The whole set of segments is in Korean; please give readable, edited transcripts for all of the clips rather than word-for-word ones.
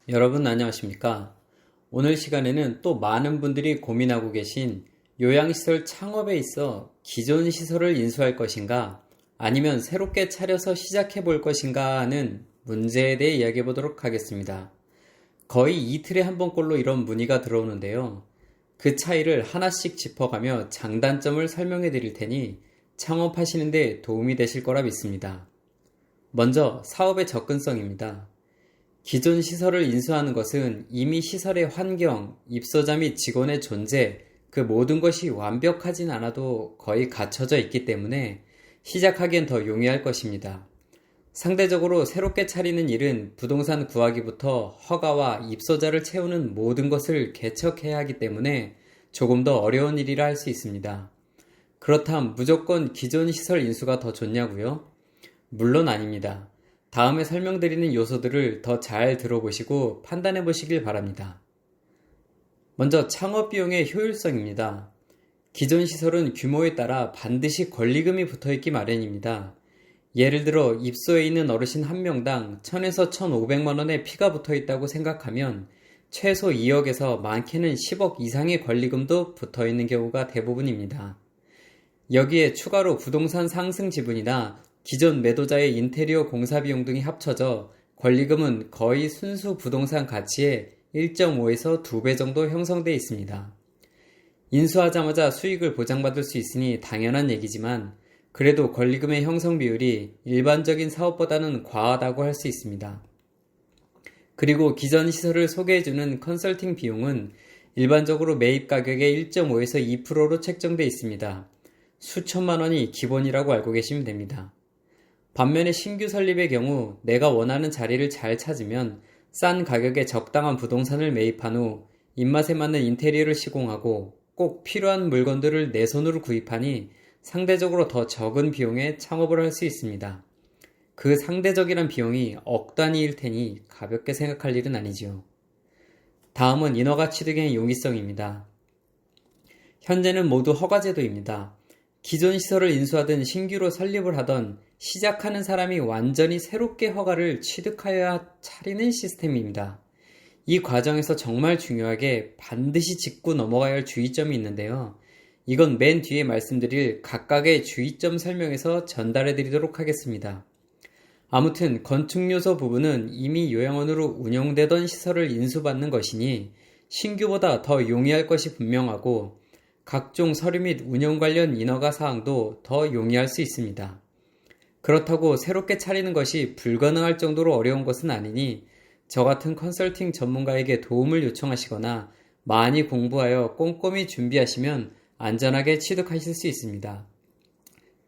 여러분 안녕하십니까? 오늘 시간에는 또 많은 분들이 고민하고 계신 요양시설 창업에 있어 기존 시설을 인수할 것인가 아니면 새롭게 차려서 시작해 볼 것인가 하는 문제에 대해 이야기해 보도록 하겠습니다. 거의 이틀에 한 번꼴로 이런 문의가 들어오는데요. 그 차이를 하나씩 짚어가며 장단점을 설명해 드릴 테니 창업하시는 데 도움이 되실 거라 믿습니다. 먼저 사업의 접근성입니다. 기존 시설을 인수하는 것은 이미 시설의 환경, 입소자 및 직원의 존재, 그 모든 것이 완벽하진 않아도 거의 갖춰져 있기 때문에 시작하기엔 더 용이할 것입니다. 상대적으로 새롭게 차리는 일은 부동산 구하기부터 허가와 입소자를 채우는 모든 것을 개척해야 하기 때문에 조금 더 어려운 일이라 할 수 있습니다. 그렇다면 무조건 기존 시설 인수가 더 좋냐고요? 물론 아닙니다. 다음에 설명드리는 요소들을 더 잘 들어보시고 판단해 보시길 바랍니다. 먼저 창업 비용의 효율성입니다. 기존 시설은 규모에 따라 반드시 권리금이 붙어 있기 마련입니다. 예를 들어 입소해 있는 어르신 한 명당 1000에서 1500만 원의 피가 붙어 있다고 생각하면 최소 2억에서 많게는 10억 이상의 권리금도 붙어 있는 경우가 대부분입니다. 여기에 추가로 부동산 상승 지분이나 기존 매도자의 인테리어 공사 비용 등이 합쳐져 권리금은 거의 순수 부동산 가치의 1.5에서 2배 정도 형성되어 있습니다. 인수하자마자 수익을 보장받을 수 있으니 당연한 얘기지만 그래도 권리금의 형성 비율이 일반적인 사업보다는 과하다고 할 수 있습니다. 그리고 기존 시설을 소개해주는 컨설팅 비용은 일반적으로 매입 가격의 1.5에서 2%로 책정되어 있습니다. 수천만 원이 기본이라고 알고 계시면 됩니다. 반면에 신규 설립의 경우 내가 원하는 자리를 잘 찾으면 싼 가격에 적당한 부동산을 매입한 후 입맛에 맞는 인테리어를 시공하고 꼭 필요한 물건들을 내 손으로 구입하니 상대적으로 더 적은 비용에 창업을 할 수 있습니다. 그 상대적이란 비용이 억 단위일 테니 가볍게 생각할 일은 아니지요. 다음은 인허가 취득의 용이성입니다. 현재는 모두 허가제도입니다. 기존 시설을 인수하든 신규로 설립을 하던 시작하는 사람이 완전히 새롭게 허가를 취득하여야 차리는 시스템입니다. 이 과정에서 정말 중요하게 반드시 짚고 넘어가야 할 주의점이 있는데요. 이건 맨 뒤에 말씀드릴 각각의 주의점 설명에서 전달해 드리도록 하겠습니다. 아무튼 건축요소 부분은 이미 요양원으로 운영되던 시설을 인수받는 것이니 신규보다 더 용이할 것이 분명하고 각종 서류 및 운영 관련 인허가 사항도 더 용이할 수 있습니다. 그렇다고 새롭게 차리는 것이 불가능할 정도로 어려운 것은 아니니 저 같은 컨설팅 전문가에게 도움을 요청하시거나 많이 공부하여 꼼꼼히 준비하시면 안전하게 취득하실 수 있습니다.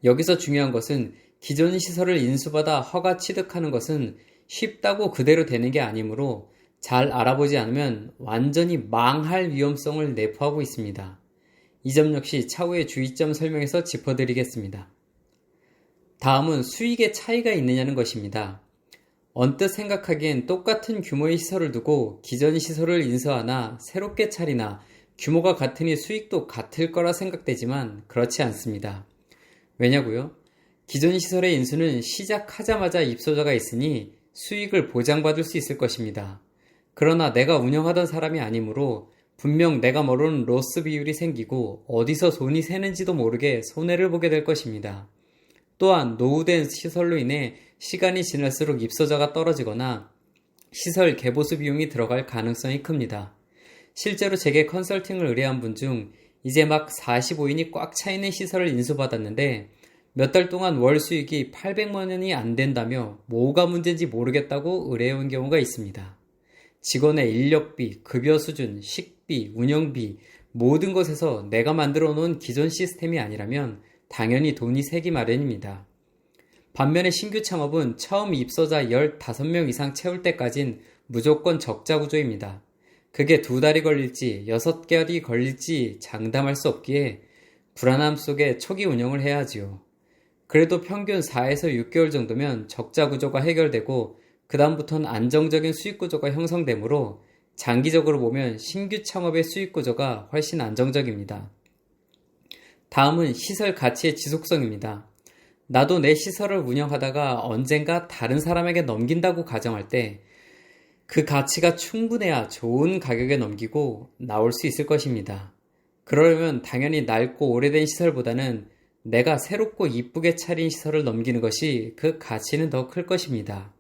여기서 중요한 것은 기존 시설을 인수받아 허가 취득하는 것은 쉽다고 그대로 되는 게 아니므로 잘 알아보지 않으면 완전히 망할 위험성을 내포하고 있습니다. 이 점 역시 차후의 주의점 설명에서 짚어드리겠습니다. 다음은 수익의 차이가 있느냐는 것입니다. 언뜻 생각하기엔 똑같은 규모의 시설을 두고 기존 시설을 인수하나 새롭게 차리나 규모가 같으니 수익도 같을 거라 생각되지만 그렇지 않습니다. 왜냐고요? 기존 시설의 인수는 시작하자마자 입소자가 있으니 수익을 보장받을 수 있을 것입니다. 그러나 내가 운영하던 사람이 아니므로 분명 내가 모르는 로스 비율이 생기고 어디서 손이 새는지도 모르게 손해를 보게 될 것입니다. 또한 노후된 시설로 인해 시간이 지날수록 입소자가 떨어지거나 시설 개보수 비용이 들어갈 가능성이 큽니다. 실제로 제게 컨설팅을 의뢰한 분 중 이제 막 45인이 꽉 차있는 시설을 인수받았는데 몇 달 동안 월 수익이 800만 원이 안 된다며 뭐가 문제인지 모르겠다고 의뢰해온 경우가 있습니다. 직원의 인력비, 급여 수준, 식비, 운영비 모든 것에서 내가 만들어 놓은 기존 시스템이 아니라면 당연히 돈이 새기 마련입니다. 반면에 신규 창업은 처음 입소자 15명 이상 채울 때까진 무조건 적자 구조입니다. 그게 2달이 걸릴지 6개월이 걸릴지 장담할 수 없기에 불안함 속에 초기 운영을 해야 하지요. 그래도 평균 4에서 6개월 정도면 적자 구조가 해결되고 그 다음부터는 안정적인 수익 구조가 형성되므로 장기적으로 보면 신규 창업의 수익 구조가 훨씬 안정적입니다. 다음은 시설 가치의 지속성입니다. 나도 내 시설을 운영하다가 언젠가 다른 사람에게 넘긴다고 가정할 때 그 가치가 충분해야 좋은 가격에 넘기고 나올 수 있을 것입니다. 그러려면 당연히 낡고 오래된 시설보다는 내가 새롭고 이쁘게 차린 시설을 넘기는 것이 그 가치는 더 클 것입니다.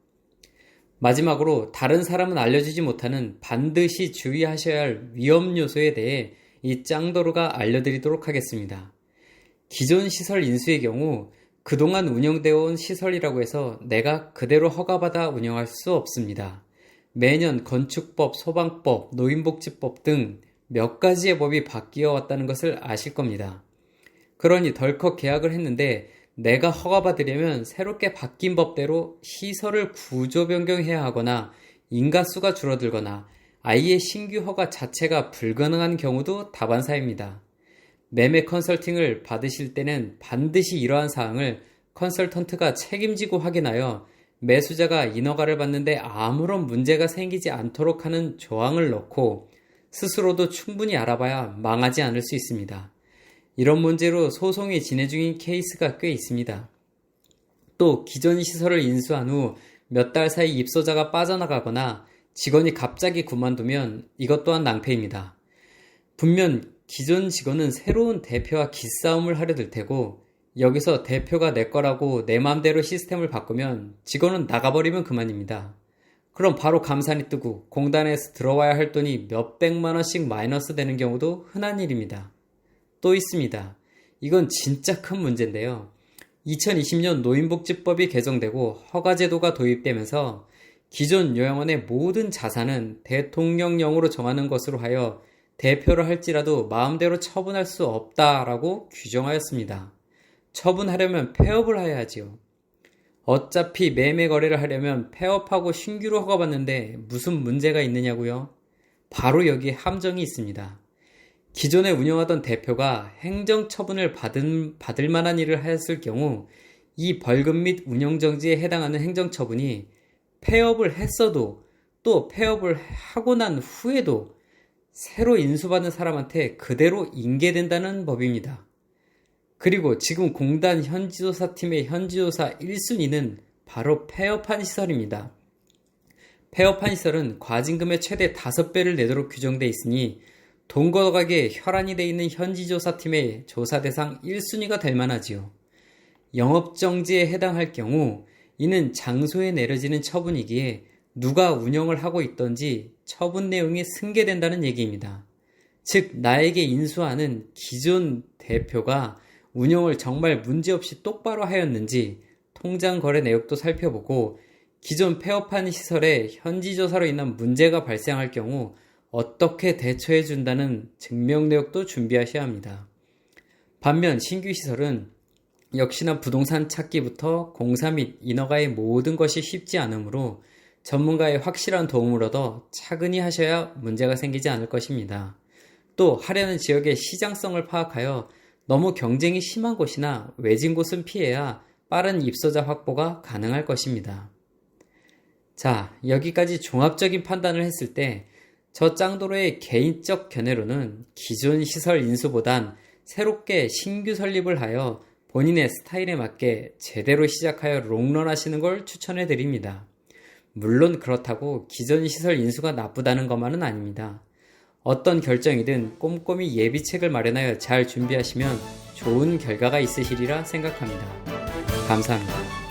마지막으로 다른 사람은 알려주지 못하는 반드시 주의하셔야 할 위험 요소에 대해 이 짱도르가 알려드리도록 하겠습니다. 기존 시설 인수의 경우 그동안 운영되어 온 시설이라고 해서 내가 그대로 허가받아 운영할 수 없습니다. 매년 건축법, 소방법, 노인복지법 등 몇 가지의 법이 바뀌어 왔다는 것을 아실 겁니다. 그러니 덜컥 계약을 했는데 내가 허가받으려면 새롭게 바뀐 법대로 시설을 구조 변경해야 하거나 인가수가 줄어들거나 아예 신규 허가 자체가 불가능한 경우도 다반사입니다. 매매 컨설팅을 받으실 때는 반드시 이러한 사항을 컨설턴트가 책임지고 확인하여 매수자가 인허가를 받는데 아무런 문제가 생기지 않도록 하는 조항을 넣고 스스로도 충분히 알아봐야 망하지 않을 수 있습니다. 이런 문제로 소송이 진행 중인 케이스가 꽤 있습니다. 또 기존 시설을 인수한 후 몇 달 사이 입소자가 빠져나가거나 직원이 갑자기 그만두면 이것 또한 낭패입니다. 분명 기존 직원은 새로운 대표와 기싸움을 하려 들 테고 여기서 대표가 내 거라고 내 마음대로 시스템을 바꾸면 직원은 나가버리면 그만입니다. 그럼 바로 감산이 뜨고 공단에서 들어와야 할 돈이 몇백만 원씩 마이너스 되는 경우도 흔한 일입니다. 또 있습니다. 이건 진짜 큰 문제인데요. 2020년 노인복지법이 개정되고 허가제도가 도입되면서 기존 요양원의 모든 자산은 대통령령으로 정하는 것으로 하여 대표를 할지라도 마음대로 처분할 수 없다라고 규정하였습니다. 처분하려면 폐업을 해야 하지요. 어차피 매매 거래를 하려면 폐업하고 신규로 허가받는데 무슨 문제가 있느냐고요? 바로 여기에 함정이 있습니다. 기존에 운영하던 대표가 행정처분을 받을 만한 일을 하였을 경우 이 벌금 및 운영정지에 해당하는 행정처분이 폐업을 했어도 또 폐업을 하고 난 후에도 새로 인수받은 사람한테 그대로 인계된다는 법입니다. 그리고 지금 공단 현지조사팀의 현지조사 1순위는 바로 폐업한 시설입니다. 폐업한 시설은 과징금의 최대 5배를 내도록 규정되어 있으니 돈 걷어가게 혈안이 되어 있는 현지조사팀의 조사 대상 1순위가 될 만하지요. 영업정지에 해당할 경우 이는 장소에 내려지는 처분이기에 누가 운영을 하고 있던지 처분 내용이 승계된다는 얘기입니다. 즉 나에게 인수하는 기존 대표가 운영을 정말 문제없이 똑바로 하였는지 통장 거래 내역도 살펴보고 기존 폐업한 시설에 현지조사로 인한 문제가 발생할 경우 어떻게 대처해준다는 증명 내역도 준비하셔야 합니다. 반면 신규 시설은 역시나 부동산 찾기부터 공사 및 인허가의 모든 것이 쉽지 않으므로 전문가의 확실한 도움을 얻어 차근히 하셔야 문제가 생기지 않을 것입니다. 또 하려는 지역의 시장성을 파악하여 너무 경쟁이 심한 곳이나 외진 곳은 피해야 빠른 입소자 확보가 가능할 것입니다. 자, 여기까지 종합적인 판단을 했을 때 저 짱도로의 개인적 견해로는 기존 시설 인수보단 새롭게 신규 설립을 하여 본인의 스타일에 맞게 제대로 시작하여 롱런 하시는 걸 추천해 드립니다. 물론 그렇다고 기존 시설 인수가 나쁘다는 것만은 아닙니다. 어떤 결정이든 꼼꼼히 예비책을 마련하여 잘 준비하시면 좋은 결과가 있으시리라 생각합니다. 감사합니다.